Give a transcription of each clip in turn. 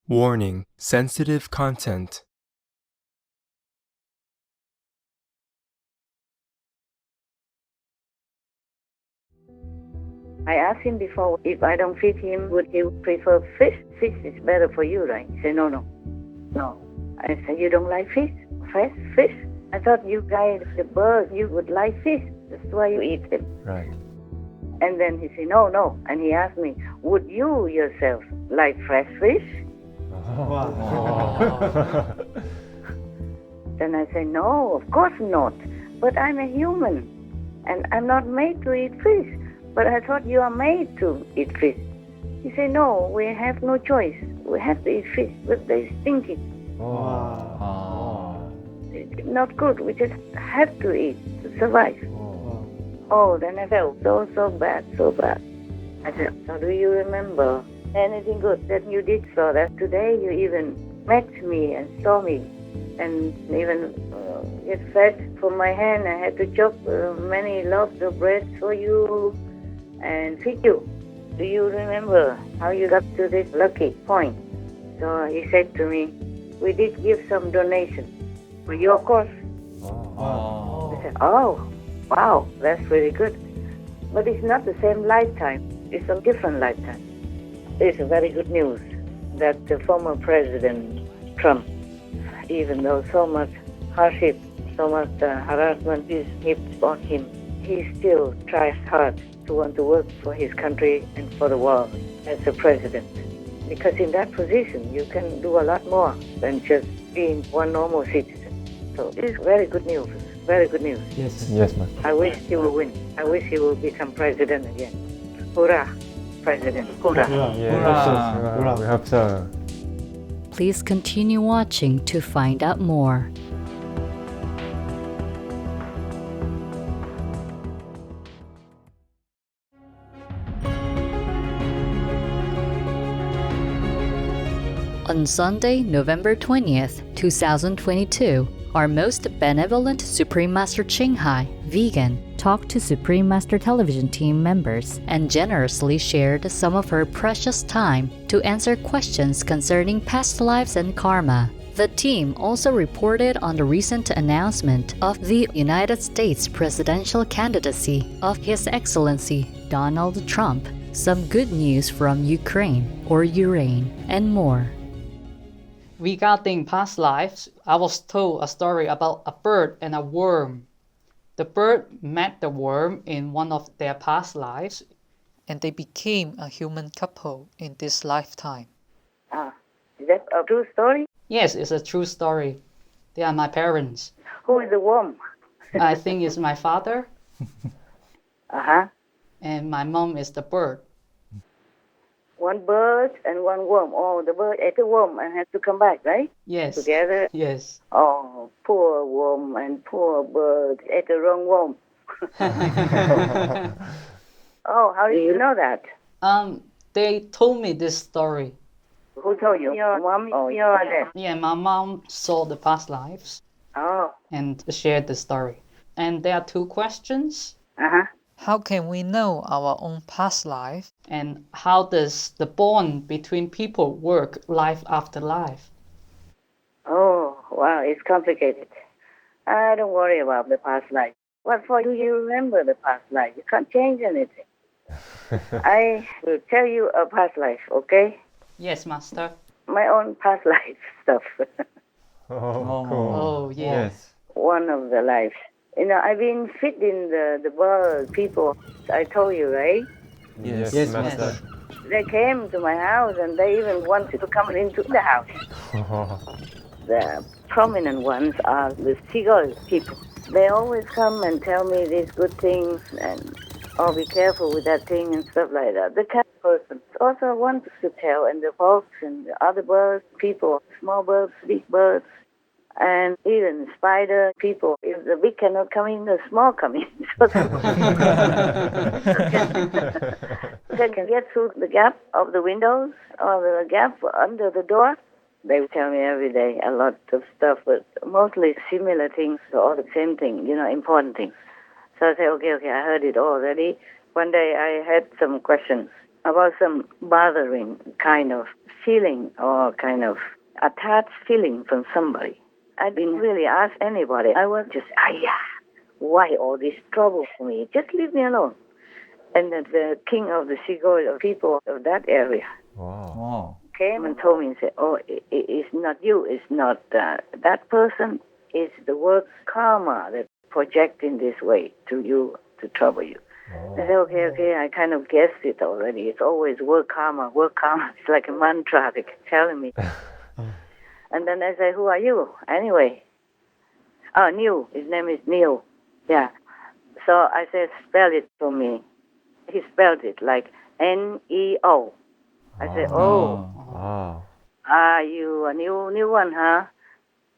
Warning: sensitive content. I asked him before if I don't feed him, would he prefer fish? Fish is better for you, right? He said, no. I said, you don't like fish? Fresh fish? I thought you guys, the birds, you would like fish. That's why you eat them. Right. And then he said, no. And he asked me, would you yourself like fresh fish? Then I said, no, of course not. But I'm a human, and I'm not made to eat fish. But I thought you are made to eat fish. He said, no, we have no choice. We have to eat fish, but they're stinky. It's not good. We just have to eat to survive. Then I felt so bad. I said, so do you remember anything good that you did so that today you even met me and saw me and even get fed from my hand? I had to chop many loaves of bread for you and feed you. Do you remember how you got to this lucky point? So he said to me, we did give some donation for your cause. I said, oh, wow, that's really good. But it's not the same lifetime. It's a different lifetime. It's very good news that the former President Trump, even though so much hardship, so much harassment is heaped on him, he still tries hard to want to work for his country and for the world as a president. Because in that position, you can do a lot more than just being one normal citizen. So it's very good news. Very good news. Yes, ma'am. I wish he will win. I wish he will become president again. Hoorah, president. Hoorah. We hope so. Please continue watching to find out more. On Sunday, November 20th, 2022, our most benevolent Supreme Master Ching Hai, vegan, talked to Supreme Master Television team members and generously shared some of her precious time to answer questions concerning past lives and karma. The team also reported on the recent announcement of the United States presidential candidacy of His Excellency Donald Trump, some good news from Ukraine or Urain, and more. Regarding past lives, I was told a story about a bird and a worm. The bird met the worm in one of their past lives, and they became a human couple in this lifetime. Is that a true story? Yes, it's a true story. They are my parents. Who is the worm? I think it's my father, Uh-huh. and my mom is the bird. One bird and one worm. Oh, the bird ate the worm and had to come back, right? Yes. Together? Yes. Oh, poor worm and poor bird ate the wrong worm. Oh, how do you know that? They told me this story. Who told you? Your mom or your dad? Yeah, my mom saw the past lives Oh, and shared the story. And there are two questions. uh-huh. How can we know our own past life? And how does the bond between people work life after life? Oh, wow, it's complicated. Don't worry about the past life. What for do you remember the past life? You can't change anything. I will tell you a past life, okay? Yes, Master. My own past life stuff. Cool. Oh, yeah. Yes. One of the lives. You know, I've been feeding the bird people. I told you, right? Yes, Yes, Master. They came to my house and they even wanted to come into the house. The prominent ones are the seagull people. They always come and tell me these good things and, oh, be careful with that thing and stuff like that. The cat person also wants to tell, and the folks and the other birds, people, small birds, big birds, and even spider people. If the big cannot come in, the small come in. So they can get through the gap of the windows or the gap under the door. They tell me every day a lot of stuff, but mostly similar things or the same thing, you know, important things. So I say, okay, I heard it already. One day I had some questions. about some bothering kind of feeling or kind of attached feeling from somebody. I didn't really ask anybody. I was just, why all this trouble for me? Just leave me alone. And then the king of the seagull people of that area Wow. came and told me and said, it's not you, it's not that person, it's the word karma that project in this way to you, to trouble you. I said, okay, I kind of guessed it already. It's always word karma. It's like a mantra they keep telling me. And then I said, who are you? Anyway. Oh, Neil. His name is Neil. Yeah. So I said, spell it for me. He spelled it like N-E-O. I said, Wow. are you a new one, huh?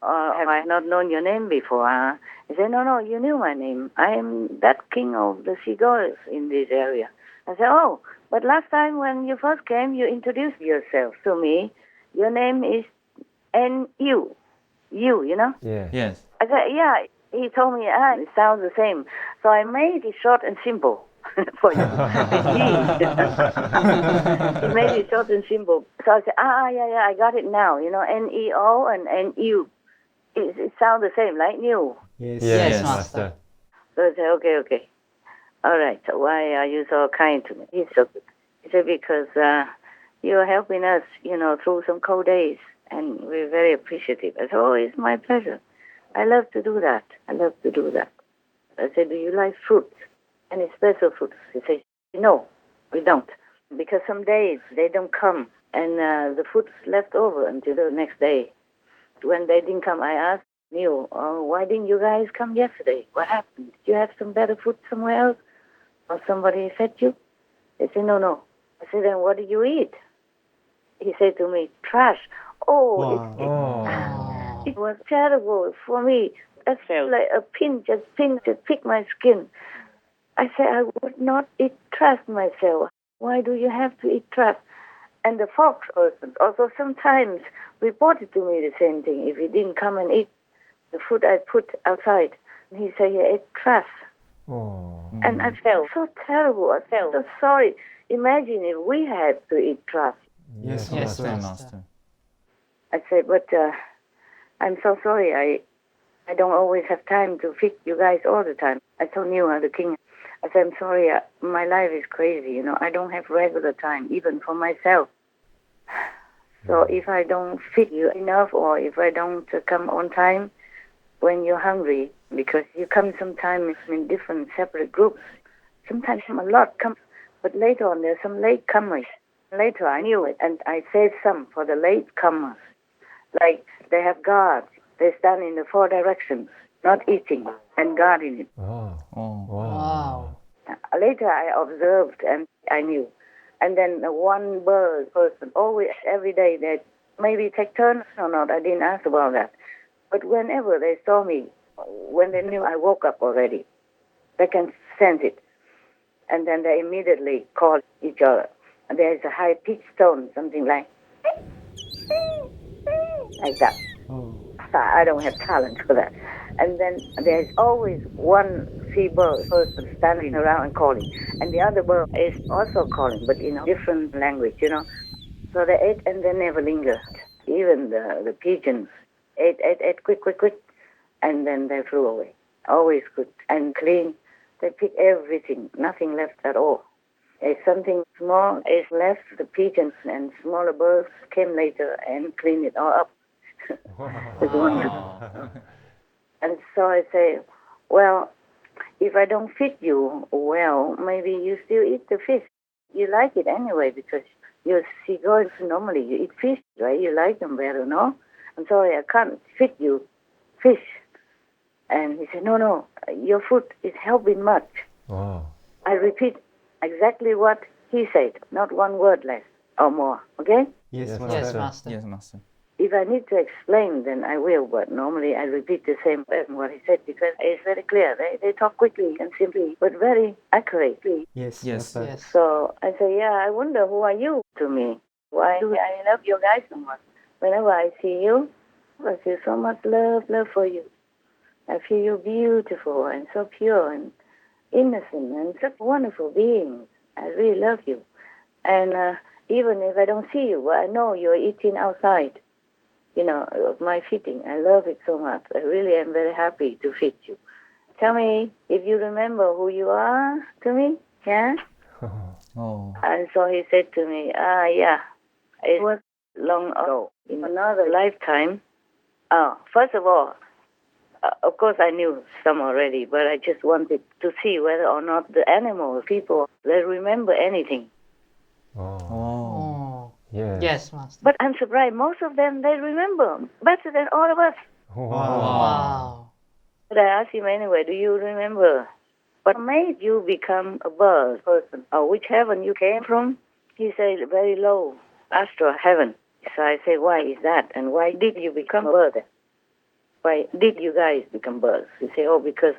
Or have I not known your name before, huh? He said, no, you knew my name. I am that king of the seagulls in this area. I said, but last time when you first came, you introduced yourself to me. Your name is N-U. You know? Yeah. Yes. I said, yeah. He told me, it sounds the same. So I made it short and simple for you. He made it short and simple. So I said, yeah, I got it now. You know, N-E-O and N-U. It sounds the same, like new. Yes, Master. So I said, okay. All right, so why are you so kind to me? He's so good. He said, because you're helping us, through some cold days, and we're very appreciative. I said, it's my pleasure. I love to do that. I said, do you like fruits? Any special fruits? He said, no, we don't. Because some days they don't come, and the food's left over until the next day. When they didn't come, I asked Neil, why didn't you guys come yesterday? What happened? Did you have some better food somewhere else? Or somebody fed you? They said, no. I said, then what did you eat? He said to me, trash. It was terrible for me. I felt like a pin just picked my skin. I said, I would not eat trash myself. Why do you have to eat trash? And the fox person also sometimes reported to me the same thing. If he didn't come and eat the food I put outside, he said he ate trash. And I felt so terrible. I felt so sorry. Imagine if we had to eat trash. Yes, Master. I said, but I'm so sorry. I don't always have time to feed you guys all the time. I told you, the king, I said, I'm sorry. My life is crazy. I don't have regular time, even for myself. So if I don't feed you enough, or if I don't come on time when you're hungry, because you come sometimes in different separate groups, sometimes a lot come, but later on there's some late comers. Later I knew it, and I saved some for the late comers. Like they have guards. They stand in the 4 directions, not eating, and guarding it. Wow. Later I observed and I knew. And then one bird person, always, every day, they maybe take turns or not. I didn't ask about that. But whenever they saw me, when they knew I woke up already, they can sense it. And then they immediately call each other. And there's a high-pitched tone, something like that. I don't have talent for that. And then there's always one sea-bird person standing around and calling. And the other bird is also calling, but in a different language, So they ate and they never lingered. Even the pigeons ate quick. And then they flew away. Always good and clean. They pick everything, nothing left at all. If something small is left, the pigeons and smaller birds came later and cleaned it all up. It's wonderful. And so I say, well, if I don't feed you well, maybe you still eat the fish. You like it anyway because you're seagulls. Normally you eat fish, right? You like them better, no? I'm sorry, I can't feed you fish. And he said, no, your food is helping much. Wow. I repeat exactly what he said, not one word less or more, okay? Yes, Master. If I need to explain, then I will, but normally I repeat the same as what he said because it's very clear. They talk quickly and simply, but very accurately. Yes. So I say, I wonder who are you to me? Why do I love you guys so much? Whenever I see you, I feel so much love for you. I feel you beautiful and so pure and innocent and such wonderful beings. I really love you. And even if I don't see you, I know you're eating outside, of my feeding. I love it so much. I really am very happy to feed you. Tell me if you remember who you are to me, yeah? Oh. And so he said to me, yeah, it was long ago, in another lifetime. First of all, of course I knew some already, but I just wanted to see whether or not the animals, people, they remember anything. Oh. Yes. Yes, Master. But I'm surprised, most of them, they remember better than all of us. Wow. But I asked him anyway, do you remember what made you become a bird person, or which heaven you came from? He said, very low, astral heaven. So I said, why is that? And why did you become a bird? Why did you guys become birds? He said, because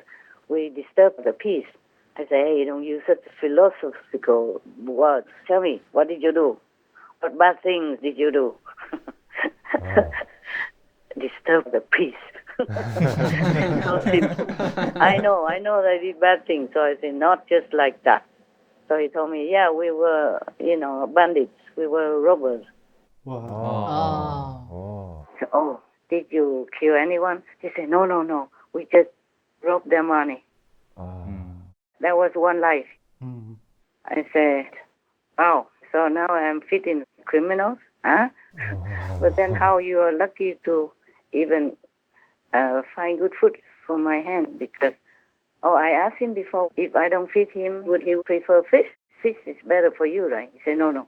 we disturb the peace. I said, hey, don't use such philosophical words. Tell me, what did you do? What bad things did you do? Disturb the peace. So simple. I know that I did bad things. So I said, not just like that. So he told me, yeah, we were, bandits. We were robbers. Oh. So, did you kill anyone? He said, no. We just robbed their money. That was one life. I said, wow, so now I'm feeding criminals, huh? But then how you are lucky to even find good food for my hand? Because, I asked him before, if I don't feed him, would he prefer fish? Fish is better for you, right? He said, no.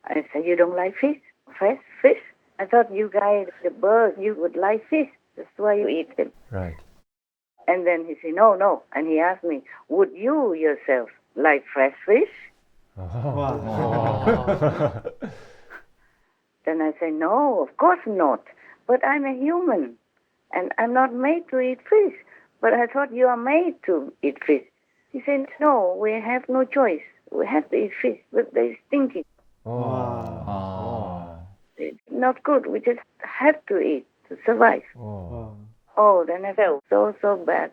I said, you don't like fish? Fresh fish? I thought you guys, the birds, you would like fish. That's why you eat them. Right. And then he said, no. And he asked me, would you yourself like fresh fish? Then I said, no, of course not. But I'm a human, and I'm not made to eat fish. But I thought you are made to eat fish. He said, no, we have no choice. We have to eat fish, but they're stinking. It's not good. We just have to eat to survive. Then I felt so bad.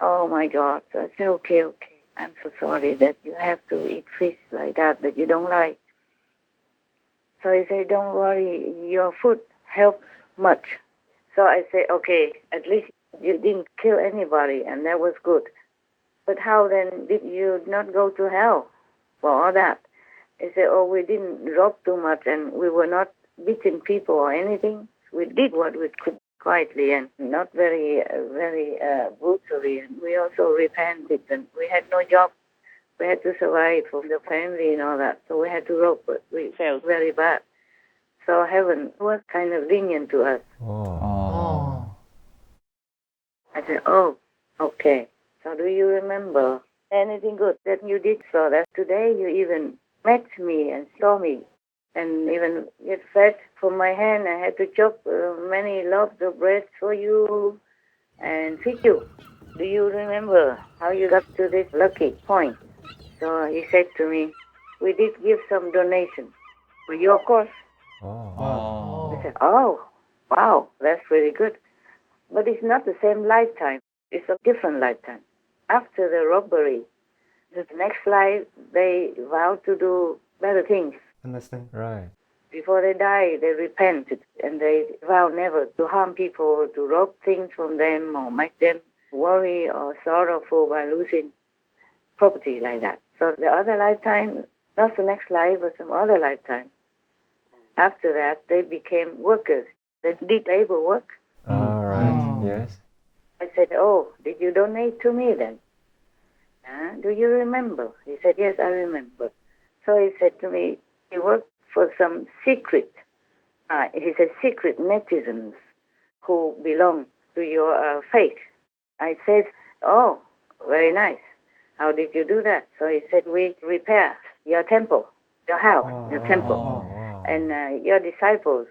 Oh, my God. So I said, okay. I'm so sorry that you have to eat fish like that you don't like. So he said, don't worry, your food helps much. So I said, okay, at least you didn't kill anybody, and that was good. But how then did you not go to hell for all that? He said, we didn't rob too much, and we were not beating people or anything. We did what we could quietly and not very brutally, and we also repented, and we had no job. We had to survive for the family and all that, so we had to rob, but we felt very bad. So heaven was kind of lenient to us. I said, okay. So do you remember anything good that you did so that today you even met me and saw me and even get fed from my hand? I had to chop many loaves of bread for you and feed you. Do you remember how you got to this lucky point? So he said to me, we did give some donation for your course. I said, wow, that's really good. But it's not the same lifetime. It's a different lifetime. After the robbery, the next life, they vow to do better things. Understand. Right. Before they die, they repented, and they vow never to harm people, to rob things from them, or make them worry or sorrowful by losing property like that. So the other lifetime, not the next life, but some other lifetime. After that, they became workers. They did labor work. Right. Yes. I said, did you donate to me then? Do you remember? He said, yes, I remember. So he said to me, he worked for some secret netizens who belong to your faith. I said, very nice. How did you do that? So he said, we repair your temple, your house, your temple. And your disciples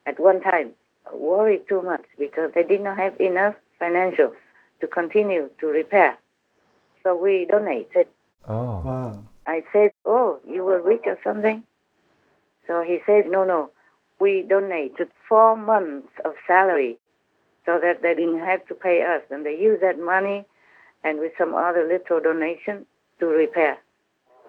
at one time worried too much because they did not have enough financials to continue to repair. So we donated. I said, you were rich or something? So he said, no, we donated 4 months of salary so that they didn't have to pay us. And they used that money and with some other little donation to repair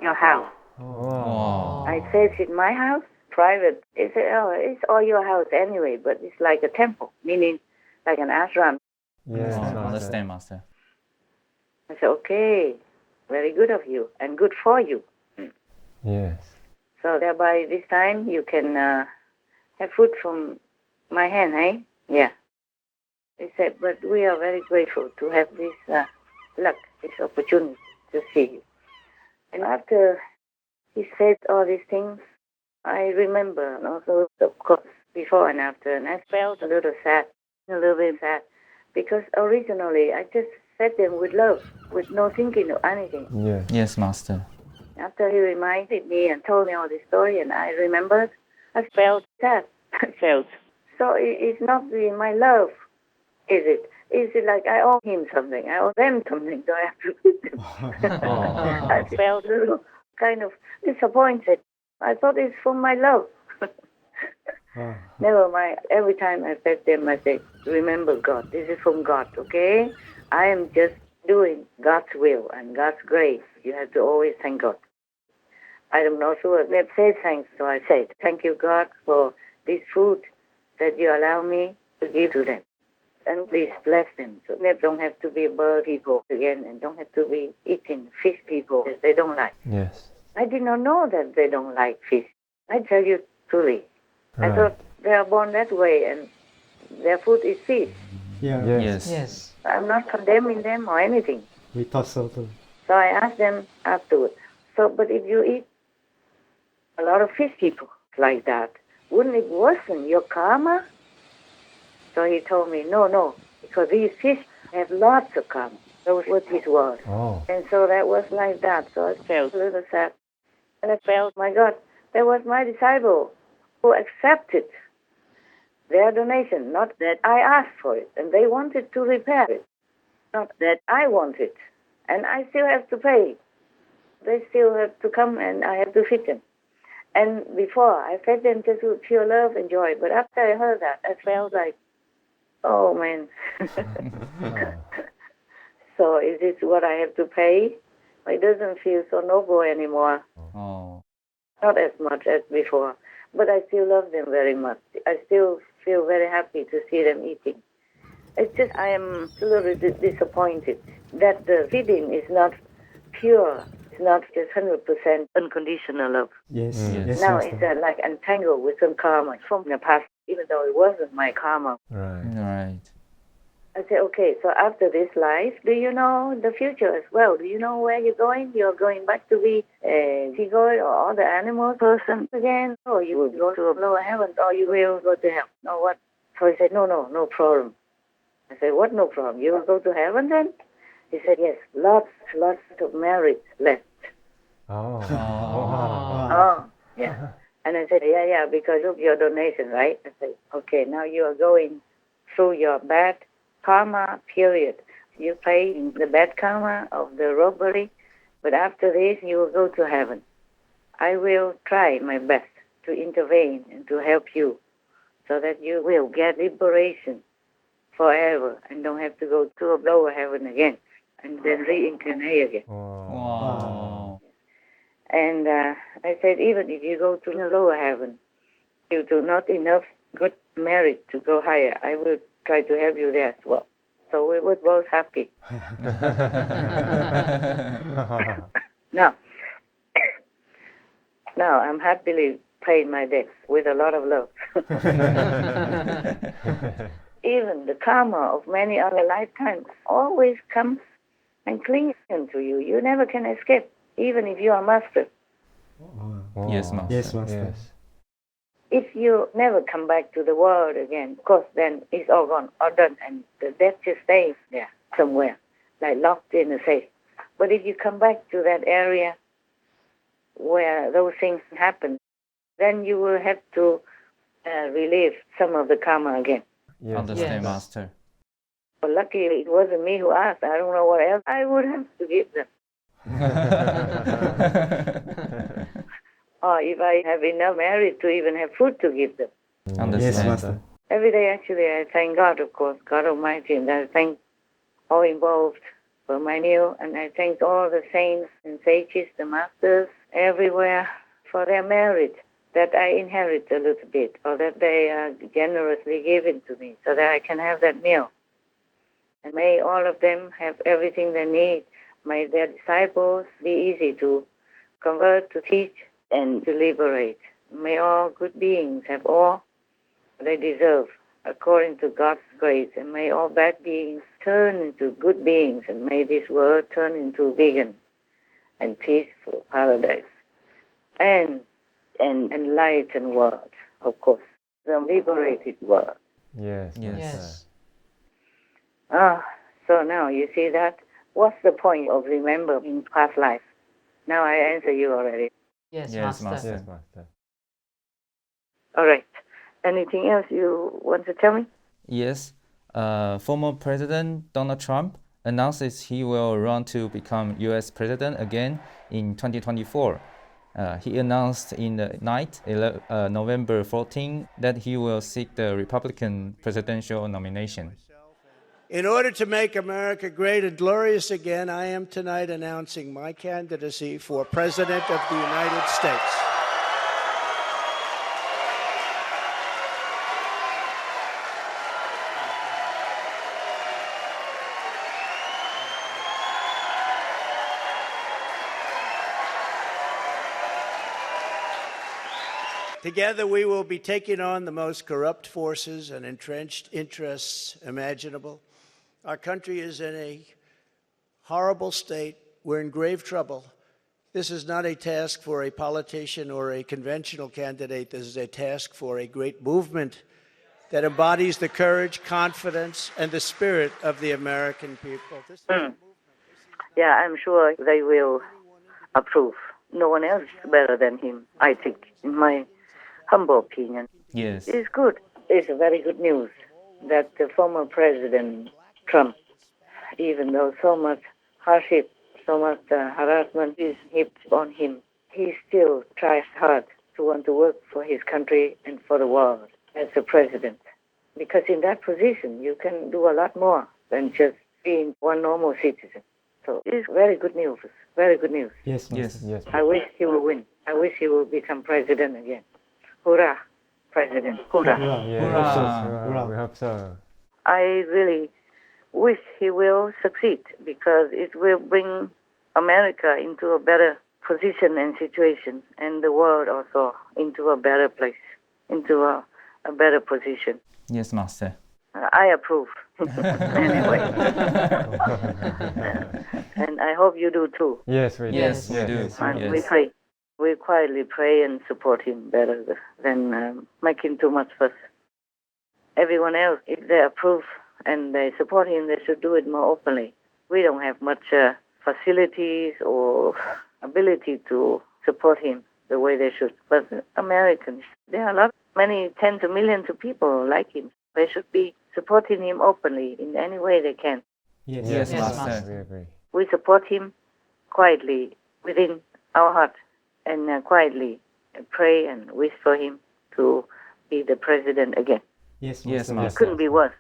your house. Oh. I said, it's my house, private. He said, oh, it's all your house anyway, but it's like a temple, meaning like an ashram. Yes, master. Understand, master. I said, okay, very good of you and good for you. Yes. So thereby this time you can have food from my hand, eh? Yeah. He said, but we are very grateful to have this luck, this opportunity to see you. And after he said all these things, I remember, and also, of course, before and after, and I felt a little sad, because originally I just said them with love, with no thinking of anything. Yes. Yes, master. After he reminded me and told me all the story, and I remembered, I felt sad. So it's not really my love, is it? Is it like I owe him something? I owe them something, so I have to give them. I felt a little kind of disappointed. I thought it's for my love. Never mind. Every time I fed them, I say, remember God. This is from God, okay? I am just doing God's will and God's grace. You have to always thank God. I am not sure they've said thanks, so I said, thank you, God, for this food that you allow me to give to them. And please bless them, so they don't have to be bird people again and don't have to be eating fish people that they don't like. Yes. I did not know that they don't like fish. I tell you truly. Right. I thought they are born that way and their food is fish. Yeah, Yes. Yes. I'm not condemning them or anything. we thought so too. So I asked them afterwards, but if you eat a lot of fish people like that, wouldn't it worsen your karma? So he told me, no, because these fish have lots of karma. Those were his words. Oh. And so that was like that. So I felt a little sad. And I felt, my God, that was my disciple who accepted their donation, not that I asked for it. And they wanted to repair it, not that I wanted. And I still have to pay. They still have to come and I have to feed them. And before, I fed them just with pure love and joy. But after I heard that, I felt like, oh, man. So is this what I have to pay? It doesn't feel so noble anymore. Oh. Not as much as before. But I still love them very much. I still feel very happy to see them eating. It's just I am a little bit disappointed that the feeding is not pure. It's not just 100% unconditional love. Yes, Mm. yes, Now master. it's like entangled with some karma from the past, even though it wasn't my karma. Right. Right. I say, okay, so after this life, do you know the future as well? Do you know where you're going? You're going back to be a seagull or the animal person again? Or you will go to a lower heaven, or you will go to hell? No, what? So he said, no problem. I said, what no problem? You will go to heaven then? He said, yes, lots of merit left. Oh. Oh, yeah. And I said, yeah, because of your donation, right? I said, okay, now you are going through your bad karma period. You pay the bad karma of the robbery, but after this you will go to heaven. I will try my best to intervene and to help you so that you will get liberation forever and don't have to go to a lower heaven again and then reincarnate again. Wow. And I said, even if you go to the lower heaven, you do not enough good merit to go higher. I will try to help you there as well. So we were both happy. Now I'm happily paying my debts with a lot of love. Even the karma of many other lifetimes always comes and clings to you. You never can escape, even if you are master. Oh. Yes, master. Yes, master. Yes. If you never come back to the world again, of course, then it's all gone, all done, and the debt just stays there somewhere, like locked in a safe. But if you come back to that area where those things happen, then you will have to relive some of the karma again. Yes. Understand, Yes. master. But luckily, it wasn't me who asked. I don't know what else I would have to give them. Or if I have enough merit to even have food to give them. Understand. Yes, master. Every day, actually, I thank God, of course, God Almighty, and I thank all involved for my meal, and I thank all the saints and sages, the masters, everywhere for their merit that I inherit a little bit or that they are generously given to me so that I can have that meal. And may all of them have everything they need. May their disciples be easy to convert, to teach, and to liberate. May all good beings have all they deserve according to God's grace. And may all bad beings turn into good beings. And may this world turn into vegan and peaceful paradise. And an enlightened world, of course. The liberated world. Yes. Yes. So now you see that? What's the point of remembering past life? Now I answer you already. Yes, Yes, Master. Master. Yes, Master. All right. Anything else you want to tell me? Yes. Former President Donald Trump announces he will run to become U.S. President again in 2024. He announced in the night, November 14, that he will seek the Republican presidential nomination. In order to make America great and glorious again, I am tonight announcing my candidacy for President of the United States. Together, we will be taking on the most corrupt forces and entrenched interests imaginable. Our country is in a horrible state. We're in grave trouble. This is not a task for a politician or a conventional candidate. This is a task for a great movement that embodies the courage, confidence, and the spirit of the American people. Yeah, I'm sure they will approve. No one else is better than him, I think, in my humble opinion. Yes. It's good. It's very good news that the former President Trump, even though so much hardship, so much harassment is heaped on him, he still tries hard to want to work for his country and for the world as a president. Because in that position, you can do a lot more than just being one normal citizen. So it's very good news. Very good news. Yes, Master. Yes. Yes. I wish he will win. I wish he will become president again. Hurrah, president. Hurrah. Yeah, Hurrah. we hope so. I really wish he will succeed because it will bring America into a better position and situation and the world also into a better place, into a better position. Yes, Master. I approve. Anyway. And I hope you do too. Yes, we do. Yes, we do. And we Yes. pray. We quietly pray and support him better than making too much fuss. Everyone else, if they approve and they support him, they should do it more openly. We don't have much facilities or ability to support him the way they should. But Americans, there are many tens of millions of people like him. They should be supporting him openly in any way they can. Yes, Yes, Master. We agree. We support him quietly within our heart and quietly pray and wish for him to be the president again. Yes, Yes, Master. Master. Couldn't be worse.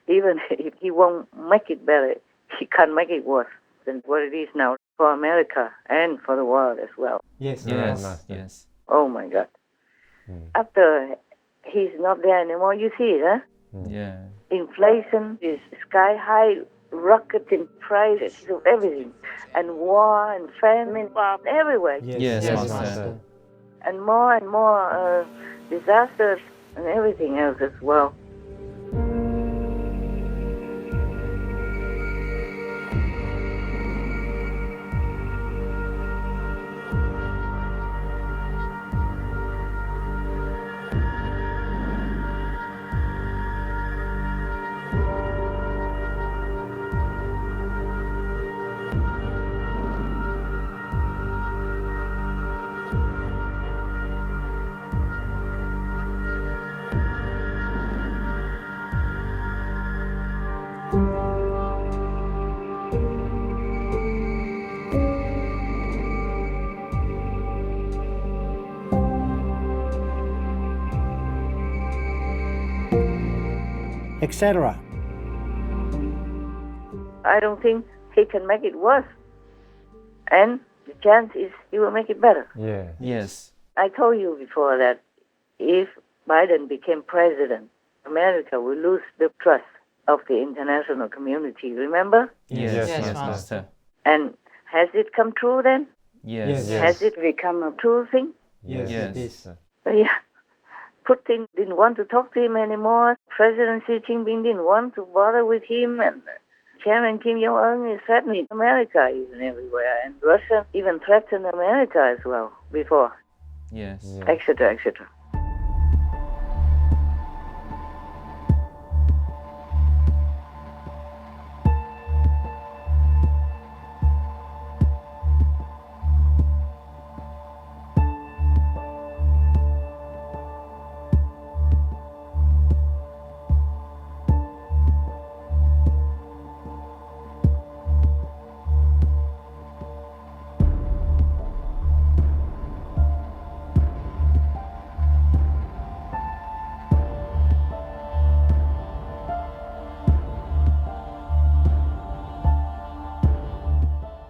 Even if he won't make it better, he can't make it worse than what it is now for America and for the world as well. Yes, Yes. Master. Yes. Oh my God. After he's not there anymore, you see it, huh? Yeah. Inflation is sky high, rocketing prices of everything, and war and famine everywhere, Yes, Yes, Master. and more disasters and everything else as well. etc. I don't think he can make it worse. And the chance is you will make it better. Yeah. Yes. I told you before that if Biden became president, America will lose the trust of the international community. Remember? Yes, Yes, Master. And has it come true then? Yes. Yes. Has it become a true thing? Yes. Yes. It is. Yeah. Putin didn't want to talk to him anymore. President Xi Jinping didn't want to bother with him. And Chairman Kim Jong-un is threatening America even everywhere. And Russia even threatened America as well before, Yes. Yeah. etc., etc.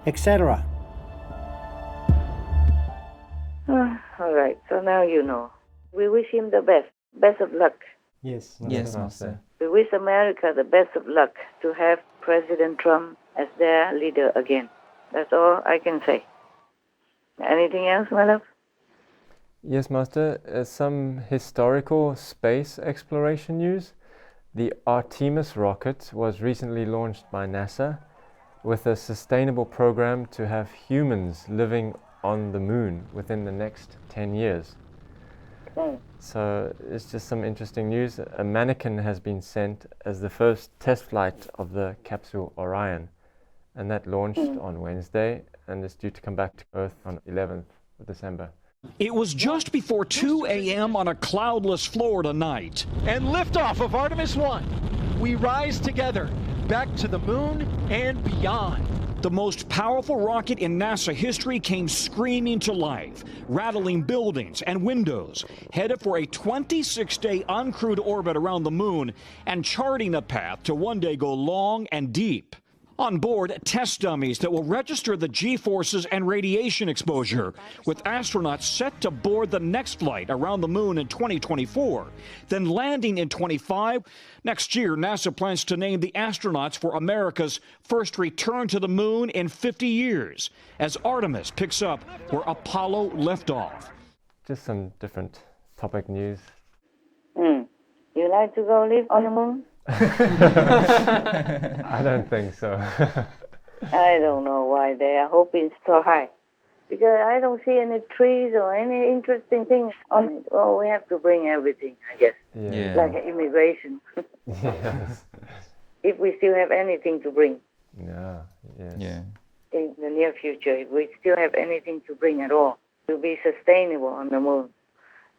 etc. All right, so now you know. We wish him the best. Best of luck. Yes. Yes, Master. We wish America the best of luck to have President Trump as their leader again. That's all I can say. Anything else, my love? Yes, Master. Some historical space exploration news. The Artemis rocket was recently launched by NASA with a sustainable program to have humans living on the moon within the next 10 years. So it's just some interesting news. A mannequin has been sent as the first test flight of the capsule Orion, and that launched on Wednesday and is due to come back to Earth on 11th of December. It was just before 2 a.m. on a cloudless Florida night. And liftoff of Artemis 1. We rise together, back to the moon and beyond. The most powerful rocket in NASA history came screaming to life, rattling buildings and windows, headed for a 26-day uncrewed orbit around the moon and charting a path to one day go long and deep. On board, test dummies that will register the G-forces and radiation exposure, with astronauts set to board the next flight around the moon in 2024, then landing in 25. Next year, NASA plans to name the astronauts for America's first return to the moon in 50 years, as Artemis picks up where Apollo left off. Just some different topic news. You like to go live on the moon? I don't think so. I don't know why they are hoping so high. Because I don't see any trees or any interesting things on it. Well, we have to bring everything, I guess. Yeah. Like immigration. Yes. If we still have anything to bring Yeah. Yes. Yeah. in the near future, if we still have anything to bring at all to be sustainable on the moon.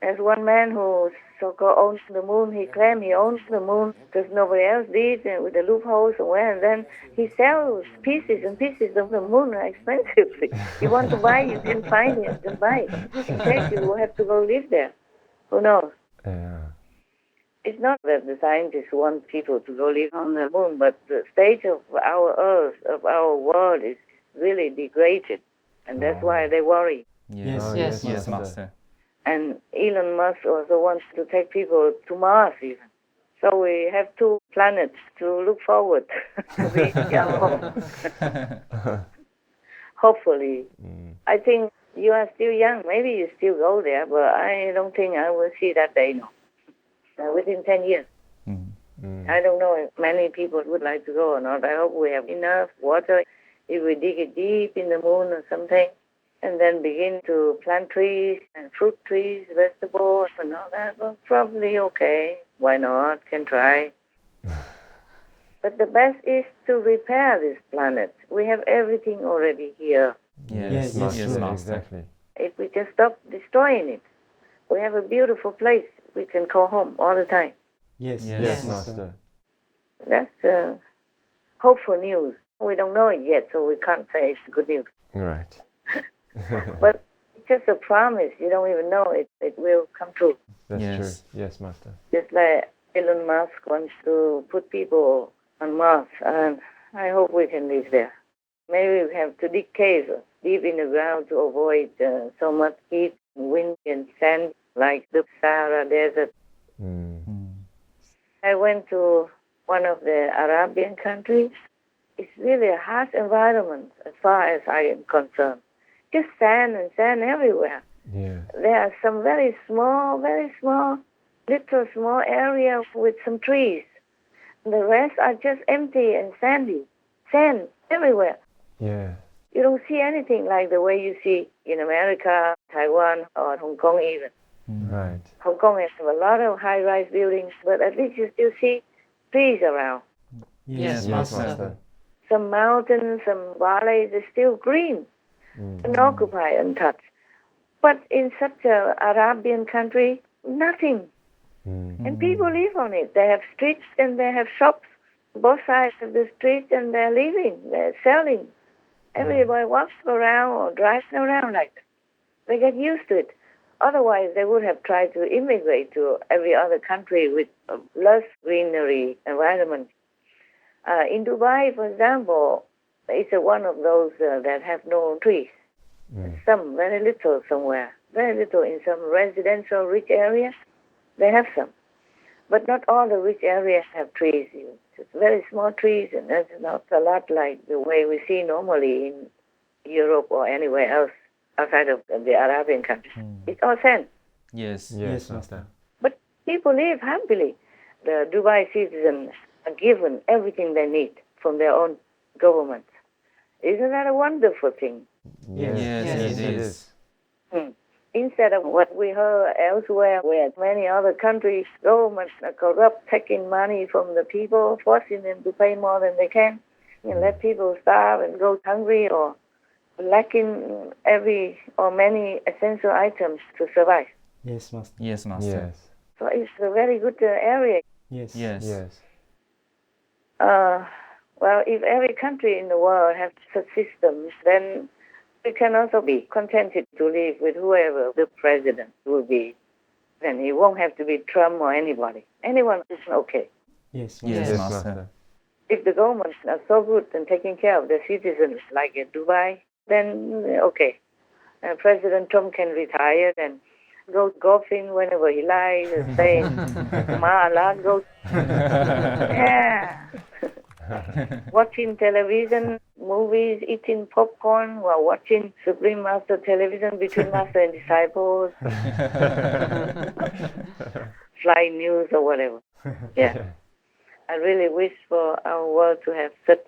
There's one man who so-called owns the moon. He claimed he owns the moon because nobody else did, with a loophole somewhere. And then he sells pieces and pieces of the moon expensively. You want to buy, you can find it, you can buy it. In fact, you will have to go live there. Who knows? Yeah. It's not that the scientists want people to go live on the moon, but the state of our Earth, of our world, is really degraded. And that's why they worry. Yes. Oh, Yes, Yes, Master. Master. And Elon Musk also wants to take people to Mars even. So we have 2 planets to look forward to be our home. Hopefully. I think you are still young. Maybe you still go there, but I don't think I will see that day, no. Within 10 years. I don't know if many people would like to go or not. I hope we have enough water. If we dig it deep in the moon or something, and then begin to plant trees and fruit trees, vegetables and all that, well, probably okay. Why not? Can try. But the best is to repair this planet. We have everything already here. Yes, Master. yes, Master. Exactly. If we just stop destroying it, we have a beautiful place we can call home all the time. Yes. Yes. Yes, Master. That's hopeful news. We don't know it yet, so we can't say it's good news. Right. But it's just a promise. You don't even know it will come true. That's Yes. true. Yes, Master. Just like Elon Musk wants to put people on Mars, and I hope we can live there. Maybe we have to dig caves deep in the ground to avoid so much heat, wind, and sand like the Sahara Desert. I went to one of the Arabian countries. It's really a harsh environment as far as I am concerned. Just sand and sand everywhere. Yeah. There are some very small, little small area with some trees. The rest are just empty and sandy. Sand everywhere. Yeah. You don't see anything like the way you see in America, Taiwan, or Hong Kong even. Right. Hong Kong has a lot of high-rise buildings, but at least you still see trees around. Yes, Yes, Master. Master. Some mountains, some valleys are still green, unoccupied, untouched. But in such an Arabian country, nothing. And people live on it. They have streets and they have shops, both sides of the street, and they're living, they're selling. Everybody walks around or drives around like that. They get used to it. Otherwise, they would have tried to immigrate to every other country with a less greenery environment. In Dubai, for example, it's one of those that have no trees. Some, very little somewhere. Very little in some residential rich areas. They have some. But not all the rich areas have trees. Just very small trees, and that's not a lot like the way we see normally in Europe or anywhere else outside of the Arabian countries. It's all sand. Yes. Yes, Master. But people live happily. The Dubai citizens are given everything they need from their own government. Isn't that a wonderful thing? Yes, it is. Instead of what we heard elsewhere, where many other countries' governments are corrupt, taking money from the people, forcing them to pay more than they can, and let people starve and go hungry or lacking every or many essential items to survive. Yes, Master. Yes, Master. Yes. So it's a very good area. Yes. Yes. Yes. Well, if every country in the world has such systems, then we can also be contented to live with whoever the president will be. Then it won't have to be Trump or anybody. Anyone is okay. Yes, Yes, Yes, Master. Master. If the governments are so good and taking care of their citizens, like in Dubai, then okay. President Trump can retire and go golfing whenever he likes, and stay in Mar-a-Lago. Yeah. Watching television, movies, eating popcorn while watching Supreme Master television between Master and disciples, flying news or whatever. Yeah. I really wish for our world to have such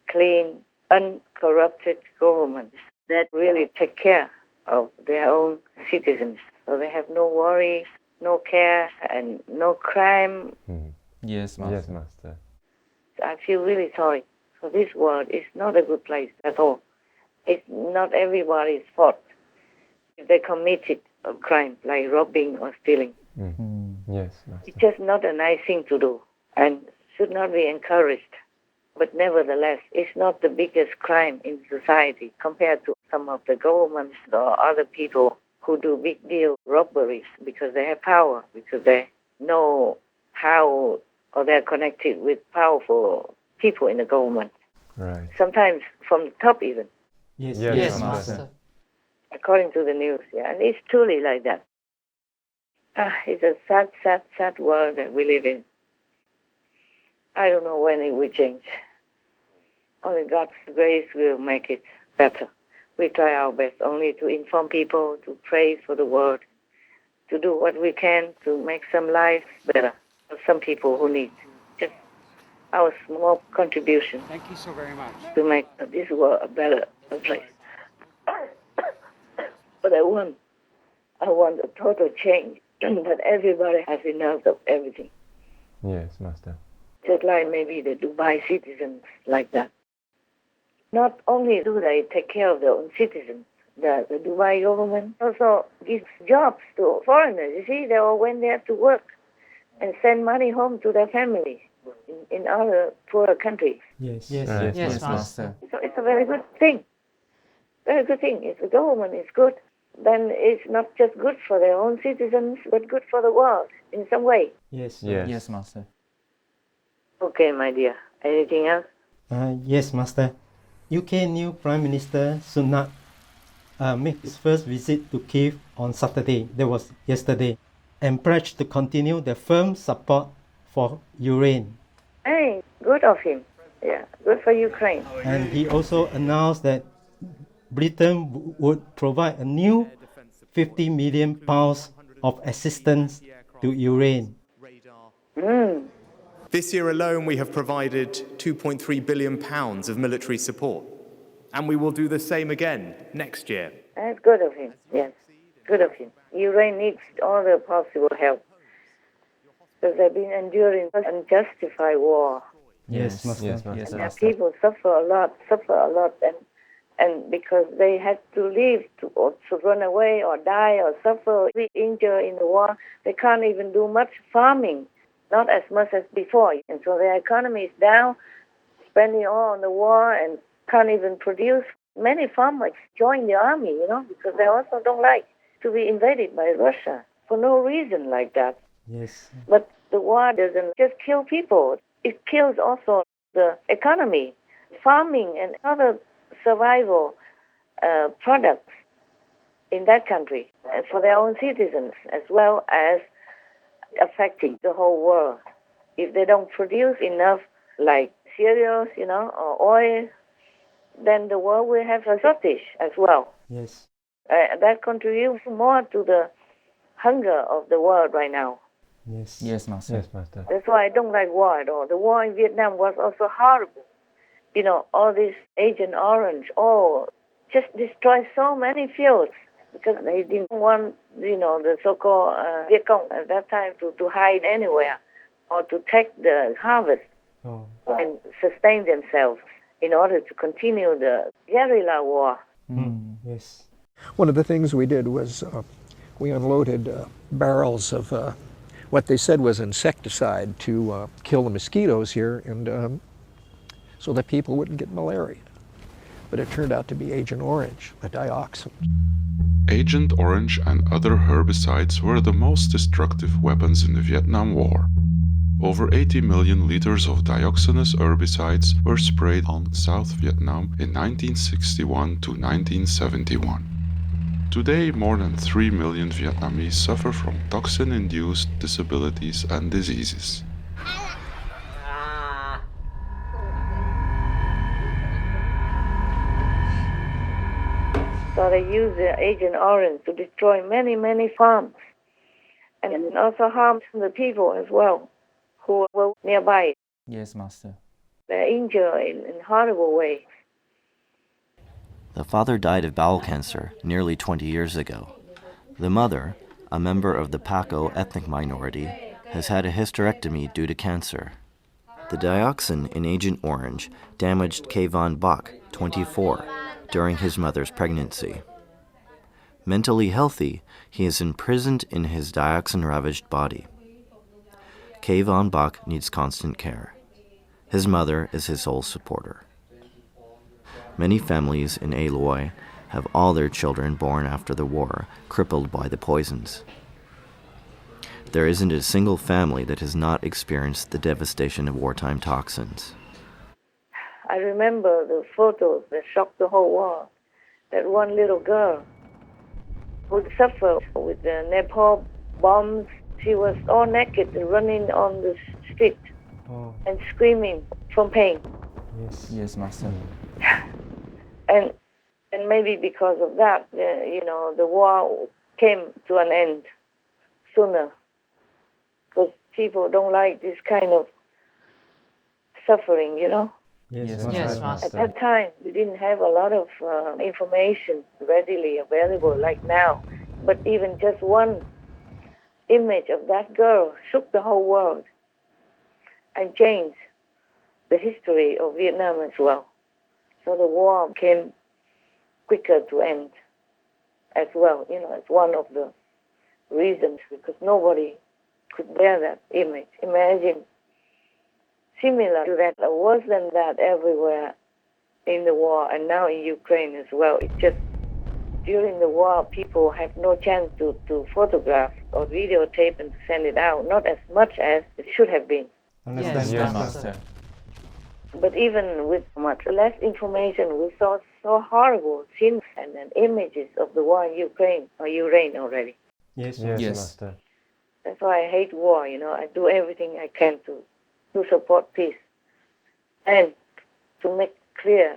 clean, uncorrupted governments that really take care of their own citizens. So they have no worry, no care, and no crime. Yes, Master. Yes, Master. I feel really sorry. So this world is not a good place at all. It's not everybody's fault if they committed a crime like robbing or stealing. Yes, Master. It's just not a nice thing to do and should not be encouraged. But nevertheless, it's not the biggest crime in society compared to some of the governments or other people who do big deal robberies because they have power, because they know how or they're connected with powerful people in the government. Right. Sometimes from the top even, Yes. Yes, Yes, Master. Master. according to the news. Yeah, and it's truly like that. It's a sad, sad, sad world that we live in. I don't know when it will change. Only God's grace will make it better. We try our best only to inform people, to pray for the world, to do what we can to make some lives better for some people who need just our small contribution. Thank you so very much. To make this world a better place. But I want a total change that everybody has enough of everything. Yes, Master. Just like maybe the Dubai citizens like that. Not only do they take care of their own citizens, the Dubai government also gives jobs to foreigners. You see, they all went there to work and send money home to their families in other poorer countries. Yes. Right. Yes, Yes, Master. So it's a very good thing. Very good thing. If the government is good, then it's not just good for their own citizens, but good for the world in some way. Yes. Yes. Yes, Master. Okay, my dear. Anything else? Yes, Master. UK new Prime Minister Sunak made his first visit to Kiev on Saturday, that was yesterday, and pledged to continue their firm support for Ukraine. Hey, good of him. Yeah, good for Ukraine. And he also announced that Britain would provide a new 50 million pounds of assistance to Ukraine. This year alone, we have provided £2.3 billion of military support, and we will do the same again next year. That's good of him, yes, good of him. Ukraine needs all the possible help because they've been enduring unjustified war. Yes, Master. And people suffer a lot, and because they had to leave or to run away or die or suffer, be injured in the war, they can't even do much farming, not as much as before. And so their economy is down, spending all on the war and can't even produce. Many farmers join the army, because they also don't like to be invaded by Russia for no reason like that. Yes. But the war doesn't just kill people. It kills also the economy, farming and other survival products in that country and for their own citizens, as well as affecting the whole world. If they don't produce enough like cereals, or oil, then the world will have a shortage as well. Yes. That contributes more to the hunger of the world right now. Yes. Yes, Master. Yes, Master. That's why I don't like war at all. The war in Vietnam was also horrible. All this Agent Orange, just destroyed so many fields because they didn't want, the so-called Viet Cong at that time to hide anywhere or to take the harvest and sustain themselves in order to continue the guerrilla war. Yes. One of the things we did was we unloaded barrels of what they said was insecticide to kill the mosquitoes here, and so that people wouldn't get malaria. But it turned out to be Agent Orange, a dioxin. Agent Orange and other herbicides were the most destructive weapons in the Vietnam War. Over 80 million liters of dioxinous herbicides were sprayed on South Vietnam in 1961 to 1971. Today, more than 3 million Vietnamese suffer from toxin-induced disabilities and diseases. So they use the Agent Orange to destroy many, many farms and also harm the people as well who were nearby. Yes, Master. They're injured in horrible ways. The father died of bowel cancer nearly 20 years ago. The mother, a member of the Paco ethnic minority, has had a hysterectomy due to cancer. The dioxin in Agent Orange damaged Kayvon Bok, 24, during his mother's pregnancy. Mentally healthy, he is imprisoned in his dioxin-ravaged body. Kayvon Bok needs constant care. His mother is his sole supporter. Many families in Aloy have all their children born after the war crippled by the poisons. There isn't a single family that has not experienced the devastation of wartime toxins. I remember the photos that shocked the whole world. That one little girl who suffered with the napalm bombs. She was all naked and running on the street and screaming from pain. Yes, Master. And maybe because of that, the war came to an end sooner. Because people don't like this kind of suffering, Yes, Master. At that time, we didn't have a lot of information readily available like now. But even just one image of that girl shook the whole world and changed the history of Vietnam as well. So the war came quicker to end as well. It's one of the reasons because nobody could bear that image. Imagine similar to that, or worse than that everywhere in the war and now in Ukraine as well. It's just during the war, people have no chance to photograph or videotape and send it out, not as much as it should have been. Yes, Master. But even with much less information, we saw so horrible scenes and images of the war in Ukraine or Ukraine already. Yes, Yes. Master. That's why I hate war, I do everything I can to support peace. And to make clear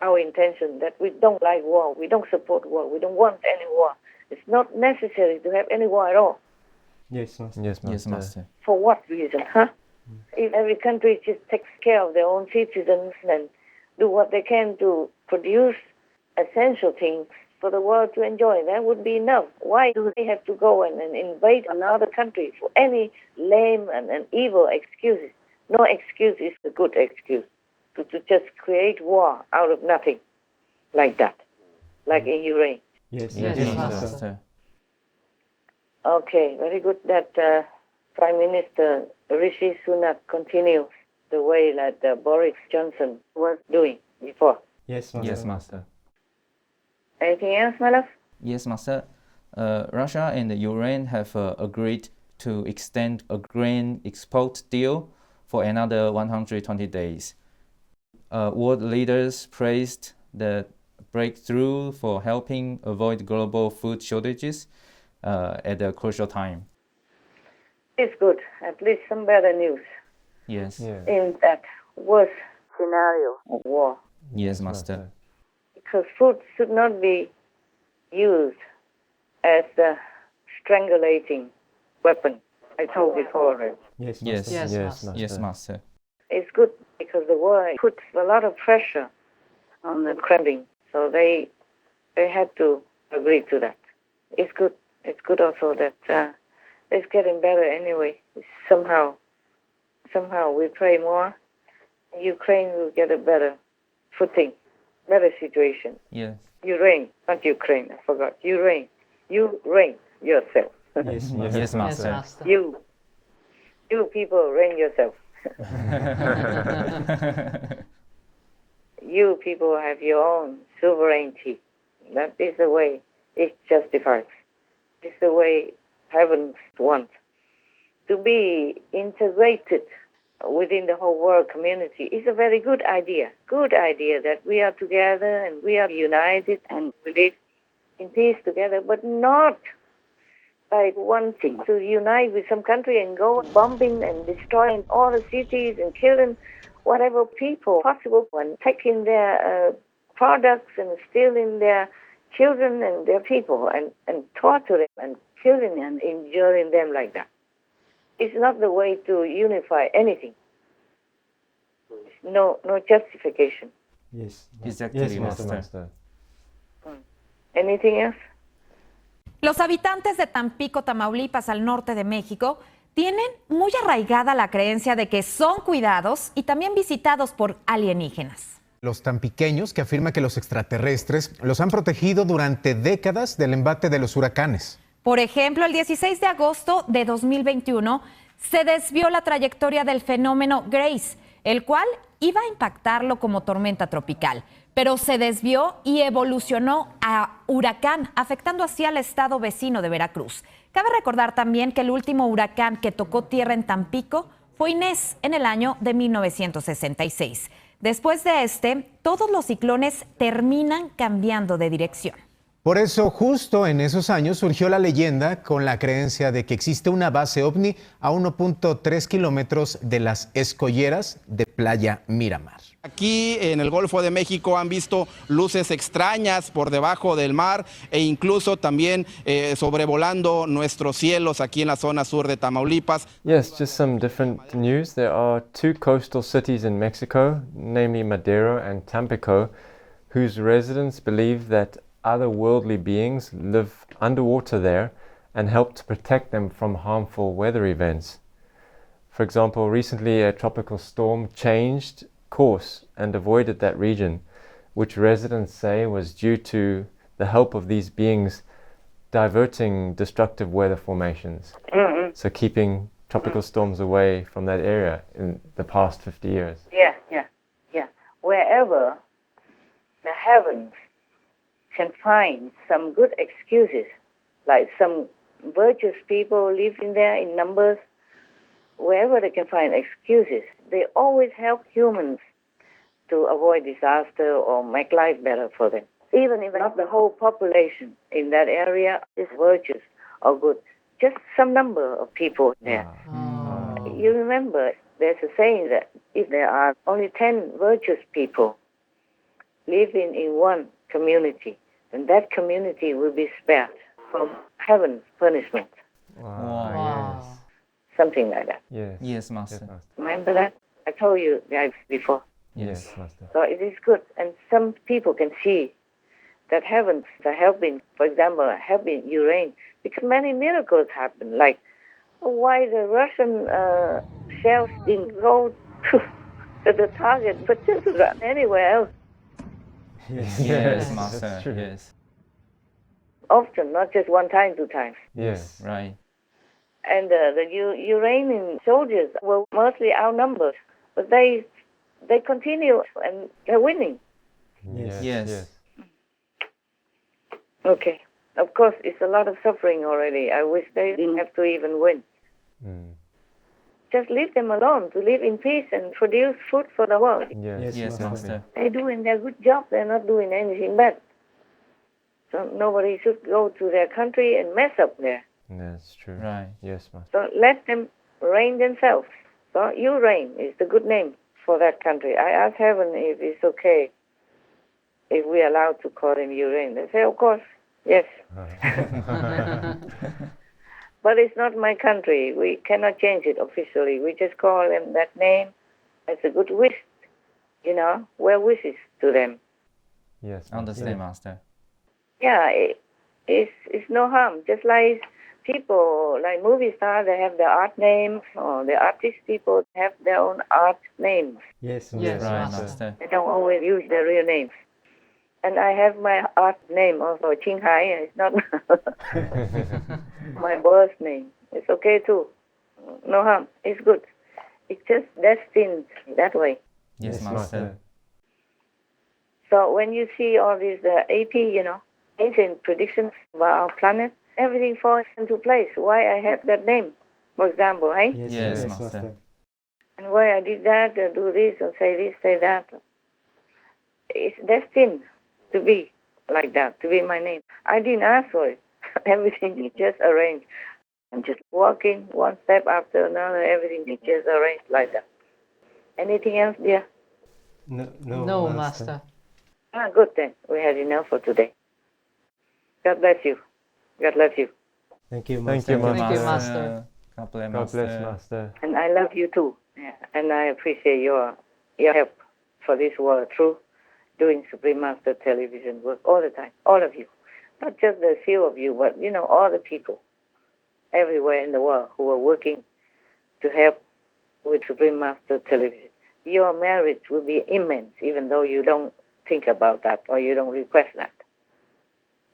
our intention that we don't like war, we don't support war, we don't want any war. It's not necessary to have any war at all. Yes, Master. Yes, Master. Yes, Master. For what reason, huh? If every country just takes care of their own citizens and do what they can to produce essential things for the world to enjoy, that would be enough. Why do they have to go and invade another country for any lame and evil excuses? No excuse is a good excuse to just create war out of nothing like that, like in Ukraine. Yes, Yes, Yes, Master. Master. Okay, very good that Prime Minister Rishi Sunak continues the way that Boris Johnson was doing before. Yes, Master. Yes, Master. Anything else, my love? Yes, Master. Russia and Ukraine have agreed to extend a grain export deal for another 120 days. World leaders praised the breakthrough for helping avoid global food shortages at a crucial time. It's good. At least some better news Yes. Yeah. in that worst scenario of war. Yes, Master. Because food should not be used as a strangulating weapon. I told before already. Yes, Yes. Yes, Yes, Master. Master. Yes, Master. It's good because the war puts a lot of pressure on the Kremlin, so they had to agree to that. It's good. It's good also that it's getting better anyway. It's somehow we pray more. Ukraine will get a better footing, better situation. Yes. You reign, not Ukraine. I forgot. You reign. You reign yourself. Yes, Master. Yes, Yes, Master. Master. You people reign yourself. You people have your own sovereignty. That is the way it justifies. It's the way heaven wants. To be integrated within the whole world community is a very good idea. Good idea that we are together and we are united and we live in peace together, but not by wanting to unite with some country and go bombing and destroying all the cities and killing whatever people possible and taking their products and stealing their children and their people and torture them and killing and injuring them like that. It's not the way to unify anything. No justification. Yes. Exactly, Yes, Master. Master. Anything else? Los habitantes de Tampico, Tamaulipas, al norte de México, tienen muy arraigada la creencia de que son cuidados y también visitados por alienígenas. Los tampiqueños que afirman que los extraterrestres los han protegido durante décadas del embate de los huracanes. Por ejemplo, el 16 de agosto de 2021 se desvió la trayectoria del fenómeno Grace, el cual iba a impactarlo como tormenta tropical, pero se desvió y evolucionó a huracán, afectando así al estado vecino de Veracruz. Cabe recordar también que el último huracán que tocó tierra en Tampico fue Inés en el año de 1966. Después de todos los ciclones terminan cambiando de dirección. Por eso, justo en esos años surgió la leyenda con la creencia de que existe una base ovni a 1.3 kilómetros de las escolleras de Playa Miramar. Aquí en el Golfo de México han visto luces extrañas por debajo del mar e incluso también sobrevolando nuestros cielos aquí en la zona sur de Tamaulipas. Yes, just some different news. There are two coastal cities in Mexico, namely Madero and Tampico, whose residents believe that otherworldly beings live underwater there and help to protect them from harmful weather events. For example, recently a tropical storm changed course and avoided that region, which residents say was due to the help of these beings diverting destructive weather formations. So keeping tropical storms away from that area in the past 50 years. Yeah. Wherever the heavens can find some good excuses, like some virtuous people living there in numbers, wherever they can find excuses, they always help humans to avoid disaster or make life better for them. Even if not the whole population in that area is virtuous or good, just some number of people there. You remember, there's a saying that if there are only 10 virtuous people living in one community, then that community will be spared from heaven's punishment. Wow. Yes. Something like that. Yes. Yes, Master. Yes, Master. Remember that? I told you guys before. Yes, Master. So it is good. And some people can see that heavens are helping, for example, helping Ukraine, because many miracles happen, like why the Russian shells didn't go to the target, but just run anywhere else. Yes, Master. Yes. Often, not just one time, two times. Yes. Right. And the Ukrainian soldiers were mostly outnumbered, but they continue and they're winning. Yes. Okay. Of course, it's a lot of suffering already. I wish they didn't have to even win. Just leave them alone to live in peace and produce food for the world. Yes, Master. They're doing their good job. They're not doing anything bad. So nobody should go to their country and mess up there. That's true. Right. Yes, Master. So let them reign themselves. So Ukraine is the good name for that country. I asked heaven if it's okay if we are allowed to call them Ukraine. They say, of course, yes. But it's not my country. We cannot change it officially. We just call them that name as a good wish, well wishes to them. Yes. Understand, Master. Yeah, it's no harm. Just like people, like movie stars, they have their art names, or the artist people have their own art names. Yes, Right, Master. They don't always use their real names. And I have my art name also, Qinghai. It's not my birth name. It's okay too. No harm. It's good. It's just destined that way. Yes, Master. So when you see all these AP, ancient predictions about our planet, everything falls into place. Why I have that name, for example, right? Yes, Master. And why I did that, do this, or say this, say that. It's destined to be like that, to be my name. I didn't ask for it. Everything is just arranged. I'm just walking one step after another. Everything is just arranged like that. Anything else, dear? No, Master. Good then. We had enough for today. God bless you. God bless you. Thank you, Thank Master. you, Master. Thank you, Master. God bless, God Master. bless, Master. And I love you too. Yeah. And I appreciate your help for this world through doing Supreme Master television work all the time. All of you. Not just the few of you, but all the people everywhere in the world who are working to help with Supreme Master television. Your merit will be immense, even though you don't think about that or you don't request that.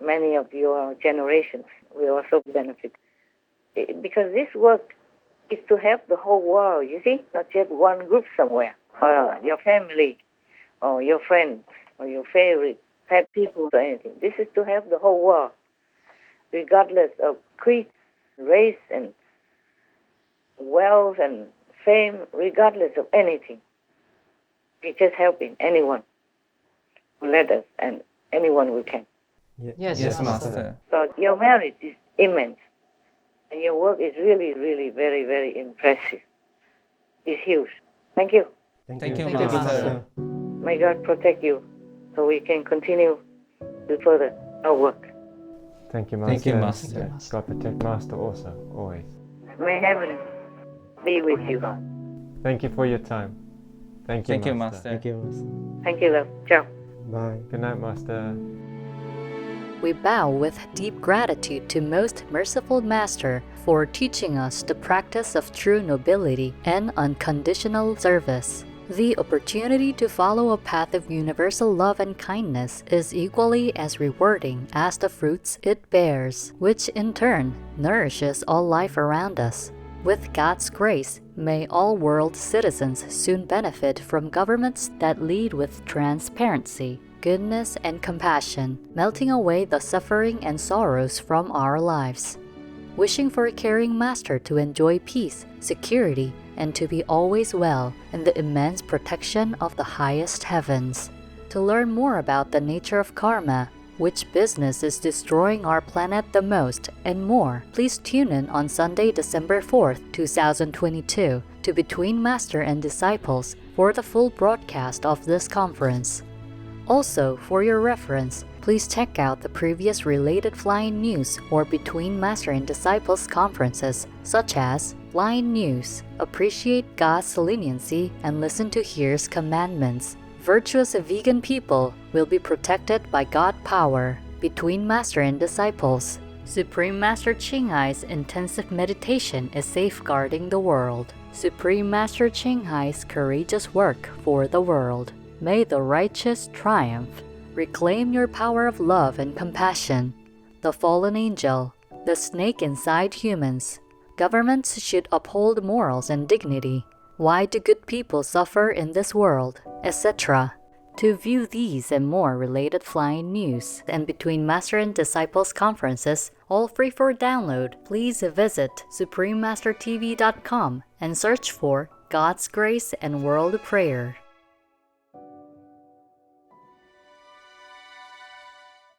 Many of your generations will also benefit. Because this work is to help the whole world, you see, not just one group somewhere, or your family, or your friends, or your favorite pet people or anything. This is to help the whole world, regardless of creed, race, and wealth and fame, regardless of anything. We're just helping anyone who let us and anyone who can. Yes, Master. So your merit is immense. And your work is really, really very, very impressive. It's huge. Thank you. Thank you, Thank you, Master. May God protect you so we can continue to further our work. Thank you, Master. Thank you, Master. Yeah. God protect Master also, always. May heaven be with you. Thank you for your time. Thank you, Thank you, Master. Master. Thank you, Master. Thank you, love. Ciao. Bye. Good night, Master. We bow with deep gratitude to Most Merciful Master for teaching us the practice of true nobility and unconditional service. The opportunity to follow a path of universal love and kindness is equally as rewarding as the fruits it bears, which in turn nourishes all life around us. With God's grace, may all world citizens soon benefit from governments that lead with transparency, goodness, and compassion, melting away the suffering and sorrows from our lives. wishing for a caring master to enjoy peace, security, and to be always well in the immense protection of the highest heavens. To learn more about the nature of karma, which business is destroying our planet the most, and more, please tune in on Sunday, December 4th, 2022 to Between Master and Disciples for the full broadcast of this conference. Also, for your reference, please check out the previous related flying news or Between Master and Disciples conferences, such as Flying News, Appreciate God's Leniency and Listen to His Commandments. Virtuous vegan people will be protected by God power. Between Master and Disciples. Supreme Master Ching Hai's intensive meditation is safeguarding the world. Supreme Master Ching Hai's courageous work for the world. May the righteous triumph. Reclaim your power of love and compassion. The fallen angel. The snake inside humans. Governments should uphold morals and dignity. Why do good people suffer in this world, etc. To view these and more related flying news and Between Master and Disciples conferences, all free for download, please visit suprememastertv.com and search for God's Grace and World Prayer.